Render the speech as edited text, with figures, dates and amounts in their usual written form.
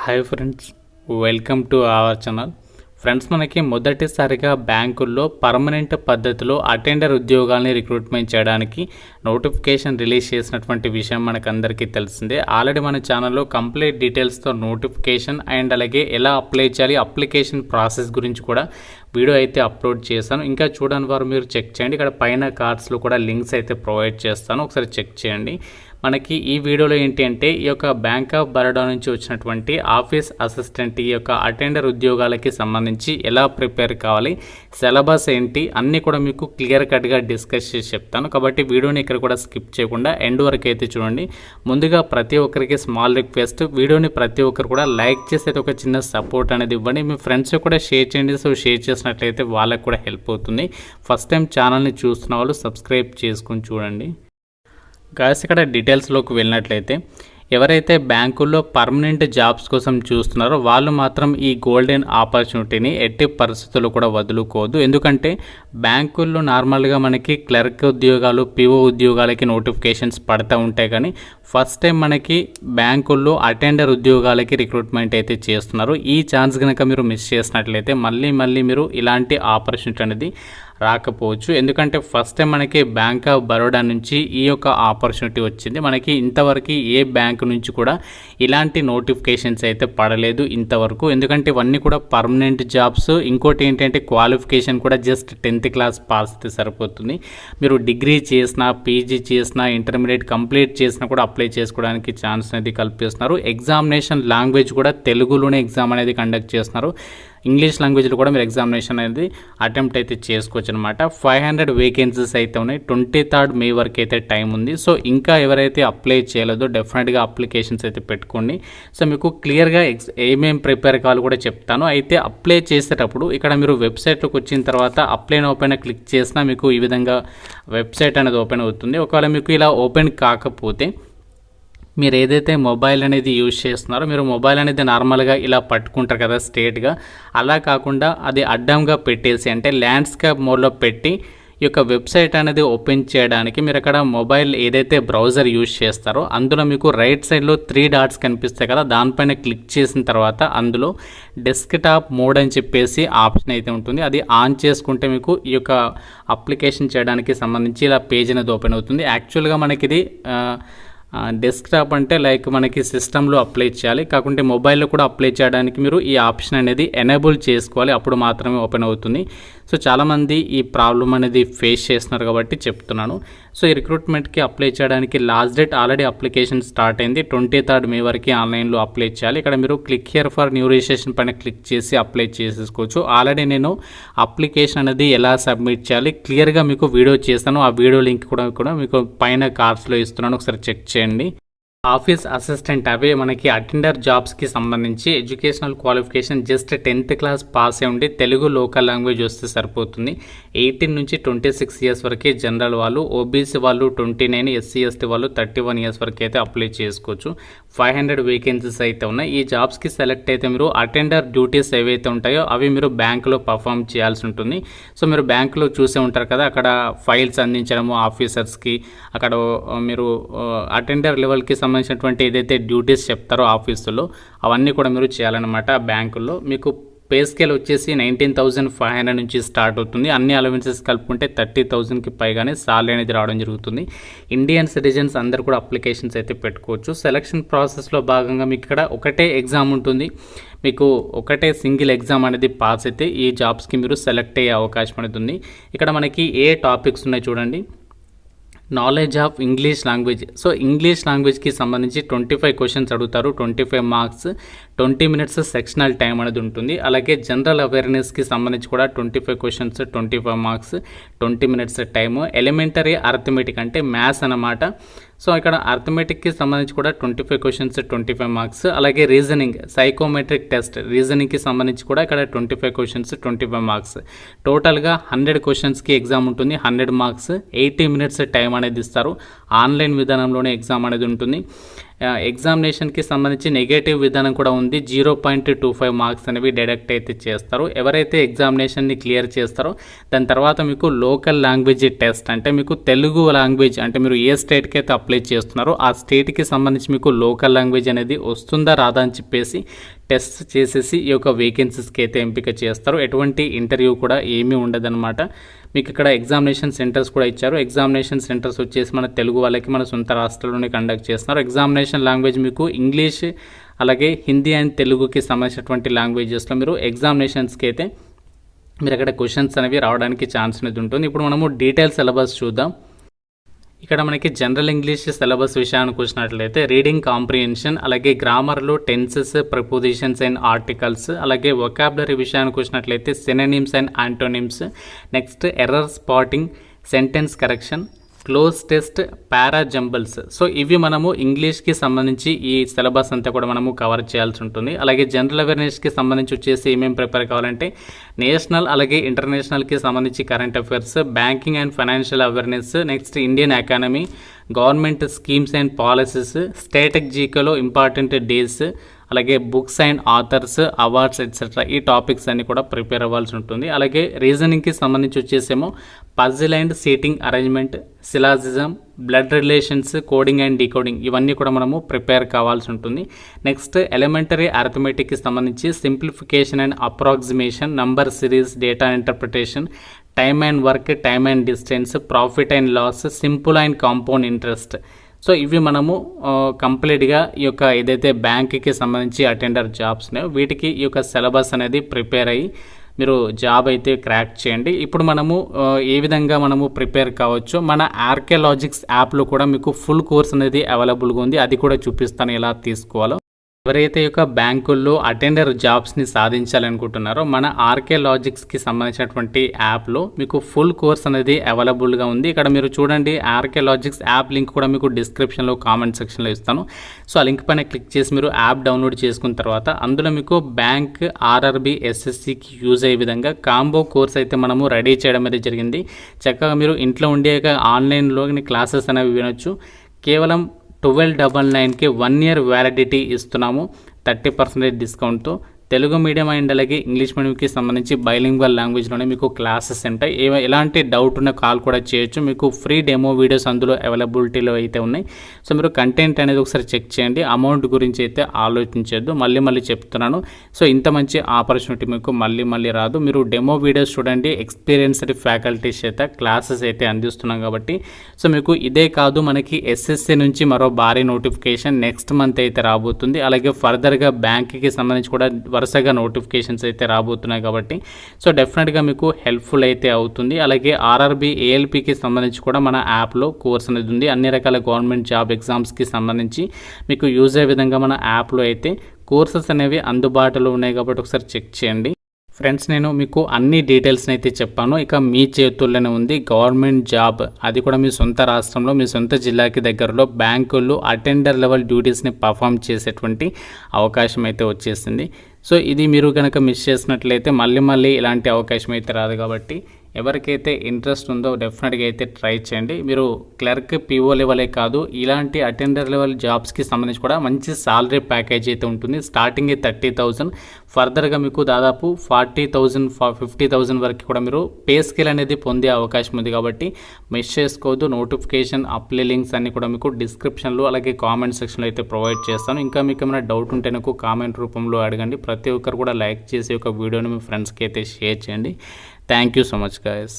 Hi friends, welcome to our channel. Friends, మనకి మొదటిసారిగా బ్యాంకుల్లో పర్మనెంట్ పద్ధతిలో అటెండర్ ఉద్యోగాల్ని రిక్రూట్మెంట్ చేయడానికి నోటిఫికేషన్ రిలీజ్ చేసినటువంటి విషయం మనకు అందరికీ తెలిసిందే. ఆల్రెడీ మన ఛానల్లో కంప్లీట్ డీటెయిల్స్తో నోటిఫికేషన్ అండ్ అలాగే ఎలా అప్లై చేయాలి, అప్లికేషన్ ప్రాసెస్ గురించి కూడా వీడియో అయితే అప్లోడ్ చేశాను. ఇంకా చూడని వారు మీరు చెక్ చేయండి. ఇక్కడ పైన కార్డ్స్లో కూడా లింక్స్ అయితే ప్రొవైడ్ చేస్తాను, ఒకసారి చెక్ చేయండి. మనకి ఈ వీడియోలో ఏంటి అంటే ఈ యొక్క బ్యాంక్ ఆఫ్ బరోడా నుంచి వచ్చినటువంటి ఆఫీస్ అసిస్టెంట్ ఈ యొక్క అటెండర్ ఉద్యోగాలకి సంబంధించి ఎలా ప్రిపేర్ కావాలి, సిలబస్ ఏంటి అన్నీ కూడా మీకు క్లియర్ కట్గా డిస్కస్ చేసి చెప్తాను. కాబట్టి వీడియోని ఇక్కడ కూడా స్కిప్ చేయకుండా ఎండ్ వరకు అయితే చూడండి. ముందుగా ప్రతి ఒక్కరికి స్మాల్ రిక్వెస్ట్, వీడియోని ప్రతి ఒక్కరు కూడా లైక్ చేసి అయితే ఒక చిన్న సపోర్ట్ అనేది ఇవ్వండి. మీ ఫ్రెండ్స్ కూడా షేర్ చేయండి. సో షేర్ చేసినట్లయితే వాళ్ళకు కూడా హెల్ప్ అవుతుంది. ఫస్ట్ టైం ఛానల్ని చూస్తున్న వాళ్ళు సబ్స్క్రైబ్ చేసుకుని చూడండి. గాయస్, ఇక్కడ డీటెయిల్స్లోకి వెళ్ళినట్లయితే ఎవరైతే బ్యాంకుల్లో పర్మనెంట్ జాబ్స్ కోసం చూస్తున్నారో వాళ్ళు మాత్రం ఈ గోల్డెన్ ఆపర్చునిటీని ఎట్టి పరిస్థితుల్లో కూడా వదులుకోవద్దు. ఎందుకంటే బ్యాంకుల్లో నార్మల్గా మనకి క్లర్క్ ఉద్యోగాలు, పిఓ ఉద్యోగాలకి నోటిఫికేషన్స్ పడుతూ ఉంటాయి. కానీ ఫస్ట్ టైం మనకి బ్యాంకుల్లో అటెండర్ ఉద్యోగాలకి రిక్రూట్మెంట్ అయితే చేస్తున్నారు. ఈ ఛాన్స్ కనుక మీరు మిస్ చేసినట్లయితే మళ్ళీ మీరు ఇలాంటి ఆపర్చునిటీ అనేది రాకపోవచ్చు. ఎందుకంటే ఫస్ట్ టైం మనకి బ్యాంక్ ఆఫ్ బరోడా నుంచి ఈ యొక్క ఆపర్చునిటీ వచ్చింది. మనకి ఇంతవరకు ఏ బ్యాంక్ నుంచి కూడా ఇలాంటి నోటిఫికేషన్స్ అయితే పడలేదు ఇంతవరకు. ఎందుకంటే ఇవన్నీ కూడా పర్మనెంట్ జాబ్స్. ఇంకోటి ఏంటంటే క్వాలిఫికేషన్ కూడా జస్ట్ 10th క్లాస్ పాస్ అయితే సరిపోతుంది. మీరు డిగ్రీ చేసినా, పీజీ చేసినా, ఇంటర్మీడియట్ కంప్లీట్ చేసినా కూడా అప్లై చేసుకోవడానికి ఛాన్స్ అనేది కల్పిస్తున్నారు. ఎగ్జామినేషన్ లాంగ్వేజ్ కూడా తెలుగులోనే ఎగ్జామ్ అనేది కండక్ట్ చేస్తున్నారు. ఇంగ్లీష్ లాంగ్వేజ్లో కూడా మీరు ఎగ్జామినేషన్ అనేది అటెంప్ట్ అయితే చేసుకోవచ్చు అనమాట. 500 వేకెన్సీస్ అయితే ఉన్నాయి. 23rd May వరకు అయితే టైం ఉంది. సో ఇంకా ఎవరైతే అప్లై చేయలేదో డెఫినెట్గా అప్లికేషన్స్ అయితే పెట్టుకోండి. సో మీకు క్లియర్గా ఏమేమి ప్రిపేర్ కావాలో కూడా చెప్తాను. అయితే అప్లై చేసేటప్పుడు ఇక్కడ మీరు వెబ్సైట్లోకి వచ్చిన తర్వాత అప్లై ఓపెన్ క్లిక్ చేసినా మీకు ఈ విధంగా వెబ్సైట్ అనేది ఓపెన్ అవుతుంది. ఒకవేళ మీకు ఇలా ఓపెన్ కాకపోతే మీరు ఏదైతే మొబైల్ అనేది యూజ్ చేస్తున్నారో, మీరు మొబైల్ అనేది నార్మల్గా ఇలా పట్టుకుంటారు కదా స్ట్రేట్గా, అలా కాకుండా అది అడ్డంగా పెట్టేసి అంటే ల్యాండ్స్కేప్ మోడ్లో పెట్టి ఈ యొక్క వెబ్సైట్ అనేది ఓపెన్ చేయడానికి మీరు అక్కడ మొబైల్ ఏదైతే బ్రౌజర్ యూజ్ చేస్తారో అందులో మీకు రైట్ సైడ్లో 3 డాట్స్ కనిపిస్తాయి కదా, దానిపైన క్లిక్ చేసిన తర్వాత అందులో డెస్క్టాప్ మోడ్ అని చెప్పేసి ఆప్షన్ అయితే ఉంటుంది. అది ఆన్ చేసుకుంటే మీకు ఈ యొక్క అప్లికేషన్ చేయడానికి సంబంధించి ఇలా పేజ్ అనేది ఓపెన్ అవుతుంది. యాక్చువల్గా మనకి ఇది డెస్క్టాప్ అంటే లైక్ మనకి సిస్టంలో అప్లై చేయాలి, కాకుంటే మొబైల్లో కూడా అప్లై చేయడానికి మీరు ఈ ఆప్షన్ అనేది ఎనేబుల్ చేసుకోవాలి, అప్పుడు మాత్రమే ఓపెన్ అవుతుంది. సో చాలామంది ఈ ప్రాబ్లం అనేది ఫేస్ చేస్తున్నారు కాబట్టి చెప్తున్నాను. సో ఈ రిక్రూట్మెంట్కి అప్లై చేయడానికి last date already application start అయింది. 23rd May వరకు ఆన్లైన్లో అప్లై చేయాలి. ఇక్కడ మీరు click here for new registration పైన క్లిక్ చేసి అప్లై చేసేసుకోవచ్చు. ఆల్రెడీ నేను అప్లికేషన్ అనేది ఎలా సబ్మిట్ చేయాలి క్లియర్గా మీకు వీడియో చేస్తాను. ఆ వీడియో లింక్ కూడా మీకు పైన కార్డ్స్లో ఇస్తున్నాను, ఒకసారి చెక్ చేయండి. ఆఫీస్ అసిస్టెంట్ అవే మనకి అటెండర్ జాబ్స్కి సంబంధించి educational qualification just 10th class pass అయి ఉండి తెలుగు లోకల్ లాంగ్వేజ్ వస్తే సరిపోతుంది. 18 నుంచి 26 ఇయర్స్ వరకే జనరల్ వాళ్ళు, ఓబీసీ వాళ్ళు 29, ఎస్సీ ఎస్టీ వాళ్ళు 31 ఇయర్స్ వరకు అయితే అప్లై చేసుకోవచ్చు. 500 వేకెన్సీస్ అయితే ఉన్నాయి. ఈ జాబ్స్కి సెలెక్ట్ అయితే మీరు అటెండర్ డ్యూటీస్ ఏవైతే ఉంటాయో అవి మీరు బ్యాంకులో పర్ఫామ్ చేయాల్సి ఉంటుంది. సో మీరు బ్యాంకులో చూసే ఉంటారు కదా, అక్కడ ఫైల్స్ అందించడము ఆఫీసర్స్కి, అక్కడ మీరు అటెండర్ లెవెల్కి సంబంధించినటువంటి ఏదైతే డ్యూటీస్ చెప్తారో ఆఫీసులో అవన్నీ కూడా మీరు చేయాలన్నమాట. బ్యాంకుల్లో మీకు పే స్కేల్ వచ్చేసి 19,500 నుంచి స్టార్ట్ అవుతుంది. అన్ని అలవెన్సెస్ కలుపుకుంటే 30,000కి పైగానే సాలరీ అనేది రావడం జరుగుతుంది. ఇండియన్ సిటిజన్స్ అందరూ కూడా అప్లికేషన్స్ అయితే పెట్టుకోవచ్చు. సెలక్షన్ ప్రాసెస్లో భాగంగా మీకు ఇక్కడ ఒకటే ఎగ్జామ్ ఉంటుంది. మీకు ఒకటే సింగిల్ ఎగ్జామ్ అనేది పాస్ అయితే ఈ జాబ్స్కి మీరు సెలెక్ట్ అయ్యే అవకాశం అనేది ఉంది. ఇక్కడ మనకి ఏ టాపిక్స్ ఉన్నాయి చూడండి. Knowledge of English language. So English లాంగ్వేజ్కి సంబంధించి 25 క్వశ్చన్స్ అడుగుతారు, 25 మార్క్స్, 20 మినిట్స్ సెక్షనల్ టైం అనేది ఉంటుంది. అలాగే జనరల్ అవేర్నెస్కి సంబంధించి కూడా 25 questions, 25 marks, 20 minutes time. Elementary arithmetic అంటే మ్యాథ్స్ అన్నమాట. సో ఇక్కడ అర్థమెటిక్కి సంబంధించి కూడా 25 క్వశ్చన్స్, 25 మార్క్స్. అలాగే రీజనింగ్, సైకోమెట్రిక్ టెస్ట్, రీజనింగ్కి సంబంధించి కూడా ఇక్కడ 25 క్వశ్చన్స్, 25 మార్క్స్. టోటల్గా 100 క్వశ్చన్స్కి ఎగ్జామ్ ఉంటుంది, 100 మార్క్స్, 80 మినిట్స్ టైం అనేది ఇస్తారు. ఆన్లైన్ విధానంలోనే ఎగ్జామ్ అనేది ఉంటుంది. ఎగ్జామినేషన్కి సంబంధించి నెగటివ్ విధానం కూడా ఉంది. 0.25 మార్క్స్ అనేవి డైరెక్ట్ అయితే చేస్తారు. ఎవరైతే ఎగ్జామినేషన్ని క్లియర్ చేస్తారో దాని తర్వాత మీకు లోకల్ లాంగ్వేజ్ టెస్ట్, అంటే మీకు తెలుగు లాంగ్వేజ్ అంటే మీరు ఏ స్టేట్కి అయితే అప్లై చేస్తున్నారో ఆ స్టేట్కి సంబంధించి మీకు లోకల్ లాంగ్వేజ్ అనేది వస్తుందా రాదా అని చెప్పేసి టెస్ట్ చేసేసి ఈ యొక్క వేకెన్సీస్కి అయితే ఎంపిక చేస్తారు. ఎటువంటి ఇంటర్వ్యూ కూడా ఏమీ ఉండదన్నమాట. మీకు ఇక్కడ ఎగ్జామినేషన్ సెంటర్స్ కూడా ఇచ్చారు. ఎగ్జామినేషన్ సెంటర్స్ వచ్చేసి మన తెలుగు వాళ్ళకి మన సొంత రాష్ట్రాల్లోనే కండక్ట్ చేస్తున్నారు. ఎగ్జామినేషన్ లాంగ్వేజ్ మీకు ఇంగ్లీష్ అలాగే హిందీ అండ్ తెలుగుకి సంబంధించినటువంటి లాంగ్వేజెస్లో మీరు ఎగ్జామినేషన్స్కి అయితే మీరు అక్కడ క్వశ్చన్స్ అనేవి రావడానికి ఛాన్స్ అనేది ఉంటుంది. ఇప్పుడు మనము డీటెయిల్ సిలబస్ చూద్దాం. ఇక్కడ మనకి జనరల్ ఇంగ్లీష్ సిలబస్ విషయానికి వచ్చినట్లయితే రీడింగ్ కాంప్రిహెన్షన్, అలాగే గ్రామర్లో టెన్సెస్, ప్రిపోజిషన్స్ అండ్ ఆర్టికల్స్, అలాగే వొకాబులరీ విషయానికి వచ్చినట్లయితే synonyms and antonyms, next error spotting, sentence correction, cloze test, para jumbles. So ఇవి మనము ఇంగ్లీష్కి సంబంధించి ఈ సిలబస్ అంతా కూడా మనము కవర్ చేయాల్సి ఉంటుంది. అలాగే జనరల్ అవేర్నెస్కి సంబంధించి వచ్చేసి ఏమేమి ప్రిపేర్ కావాలంటే నేషనల్ అలాగే ఇంటర్నేషనల్కి సంబంధించి current affairs, banking and financial awareness, next Indian economy, government schemes and policies, static జీకేలో ఇంపార్టెంట్ డేస్, అలాగే books and authors, awards etcetera ఈ టాపిక్స్ అన్ని కూడా ప్రిపేర్ అవ్వాల్సి ఉంటుంది. అలాగే రీజనింగ్కి సంబంధించి వచ్చేసేమో puzzle and seating arrangement, syllogism, blood relations, coding and decoding ఇవన్నీ కూడా మనము ప్రిపేర్ కావాల్సి ఉంటుంది. నెక్స్ట్ ఎలిమెంటరీ అర్థమెటిక్కి సంబంధించి simplification and approximation, number series, data interpretation, time and work, time and distance, profit and loss, simple and compound interest. So ఇవి మనము కంప్లీట్గా ఈ యొక్క ఏదైతే బ్యాంక్కి సంబంధించి అటెండర్ జాబ్స్ ఉన్నాయో వీటికి ఈ యొక్క సిలబస్ అనేది ప్రిపేర్ అయ్యి మీరు జాబ్ అయితే క్రాక్ చేయండి. ఇప్పుడు మనము ఏ విధంగా మనము ప్రిపేర్ కావచ్చు, మన ఆర్కియాలజిక్స్ యాప్లో కూడా మీకు ఫుల్ కోర్స్ అనేది అవైలబుల్గా ఉంది. అది కూడా చూపిస్తాను ఎలా తీసుకోవాలో. ఎవరైతే ఈ యొక్క బ్యాంకుల్లో అటెండర్ జాబ్స్ని సాధించాలనుకుంటున్నారో మన ఆర్కియాలజిక్స్కి సంబంధించినటువంటి యాప్లో మీకు ఫుల్ కోర్స్ అనేది అవైలబుల్గా ఉంది. ఇక్కడ మీరు చూడండి, ఆర్కియాలజిక్స్ యాప్ లింక్ కూడా మీకు డిస్క్రిప్షన్లో కామెంట్ సెక్షన్లో ఇస్తాను. సో ఆ లింక్ పైన క్లిక్ చేసి మీరు యాప్ డౌన్లోడ్ చేసుకున్న తర్వాత అందులో మీకు బ్యాంక్, ఆర్ఆర్బి, ఎస్ఎస్సికి యూజ్ అయ్యే విధంగా కాంబో కోర్స్ అయితే మనము రెడీ చేయడం అనేది జరిగింది. చక్కగా మీరు ఇంట్లో ఉండే ఆన్లైన్లో క్లాసెస్ అనేవి వినొచ్చు. కేవలం 1299కి 1 year వ్యాలిడిటీ ఇస్తున్నాము 30% డిస్కౌంట్తో. తెలుగు మీడియం అండ్ అలాగే ఇంగ్లీష్ మీడియంకి సంబంధించి బైలింగ్వల్ లాంగ్వేజ్లోనే మీకు క్లాసెస్ ఉంటాయి. ఎలాంటి డౌట్ ఉన్న కాల్ కూడా చేయొచ్చు. మీకు ఫ్రీ డెమో వీడియోస్ అందులో అవైలబిలిటీలో అయితే ఉన్నాయి. సో మీరు కంటెంట్ అనేది ఒకసారి చెక్ చేయండి. అమౌంట్ గురించి అయితే ఆలోచించొద్దు. మళ్ళీ చెప్తున్నాను. సో ఇంత మంచి ఆపర్చునిటీ మీకు మళ్ళీ రాదు. మీరు డెమో వీడియోస్ చూడండి. ఎక్స్పీరియన్స్డ్ ఫ్యాకల్టీస్ అయితే క్లాసెస్ అయితే అందిస్తున్నాం కాబట్టి. సో మీకు ఇదే కాదు, మనకి ఎస్ఎస్సి నుంచి మరో భారీ నోటిఫికేషన్ నెక్స్ట్ మంత్ అయితే రాబోతుంది. అలాగే ఫర్దర్గా బ్యాంక్కి సంబంధించి కూడా వరుసగా నోటిఫికేషన్స్ అయితే రాబోతున్నాయి కాబట్టి సో డెఫినెట్గా మీకు హెల్ప్ఫుల్ అయితే అవుతుంది. అలాగే ఆర్ఆర్బి, ఏఎల్పికి సంబంధించి కూడా మన యాప్లో కోర్స్ అనేది ఉంది. అన్ని రకాల గవర్నమెంట్ జాబ్ ఎగ్జామ్స్కి సంబంధించి మీకు యూజ్ అయ్యే విధంగా మన యాప్లో అయితే కోర్సెస్ అనేవి అందుబాటులో ఉన్నాయి కాబట్టి ఒకసారి చెక్ చేయండి. ఫ్రెండ్స్, నేను మీకు అన్ని డీటెయిల్స్ని అయితే చెప్పాను. ఇక మీ చేతుల్లోనే ఉంది గవర్నమెంట్ జాబ్, అది కూడా మీ సొంత రాష్ట్రంలో మీ సొంత జిల్లాకి దగ్గరలో బ్యాంకుల్లో అటెండర్ లెవెల్ డ్యూటీస్ని పర్ఫామ్ చేసేటువంటి అవకాశం అయితే వచ్చేసింది. సో ఇది మీరు కనుక మిస్ చేసినట్లయితే మళ్ళీ ఇలాంటి అవకాశం అయితే రాదు కాబట్టి ఎవరికైతే ఇంట్రెస్ట్ ఉందో డెఫినెట్గా అయితే ట్రై చేయండి. మీరు క్లర్క్, పిఓ లెవెలే కాదు, ఇలాంటి అటెండర్ లెవెల్ జాబ్స్కి సంబంధించి కూడా మంచి సాలరీ ప్యాకేజ్ అయితే ఉంటుంది. స్టార్టింగ్ 30,000, ఫర్దర్గా మీకు దాదాపు 40,000, 50,000 వరకు కూడా మీరు పే స్కేల్ అనేది పొందే అవకాశం ఉంది కాబట్టి మిస్ చేసుకోవద్దు. నోటిఫికేషన్, అప్లై లింక్స్ అన్ని కూడా మీకు డిస్క్రిప్షన్లో అలాగే కామెంట్ సెక్షన్లో అయితే ప్రొవైడ్ చేస్తాను. ఇంకా మీకు ఏమైనా డౌట్ ఉంటే నాకు కామెంట్ రూపంలో అడగండి. ప్రతి ఒక్కరు కూడా లైక్ చేసి ఒక వీడియోని మీ ఫ్రెండ్స్కి అయితే షేర్ చేయండి. Thank you so much, guys.